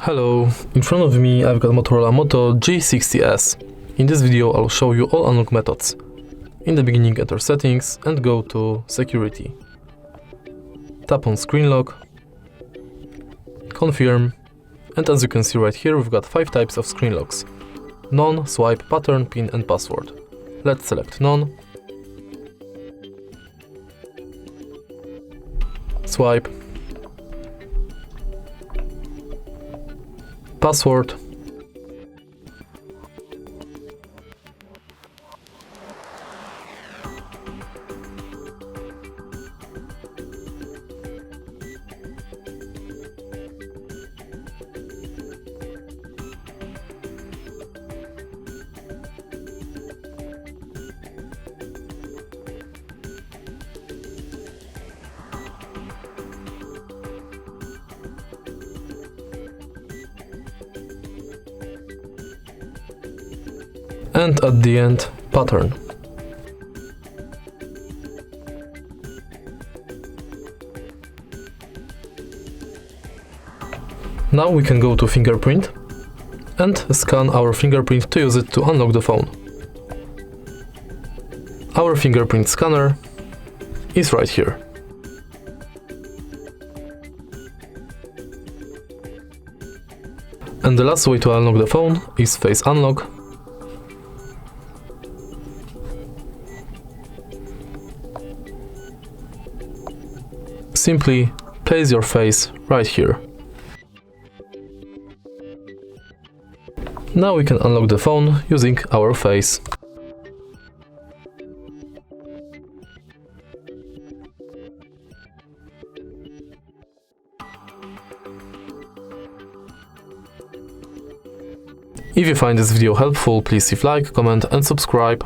Hello, in front of me I've got Motorola Moto G60S. In this video I'll show you all unlock methods. In the beginning enter settings and go to security. Tap on screen lock, confirm, and as you can see right here we've got 5 types of screen locks: none, swipe, pattern, pin and password. Let's select none, swipe, password, and at the end, pattern. Now we can go to fingerprint and scan our fingerprint to use it to unlock the phone. Our fingerprint scanner is right here. And the last way to unlock the phone is face unlock. Simply place your face right here. Now we can unlock the phone using our face. If you find this video helpful, please leave like, comment and subscribe.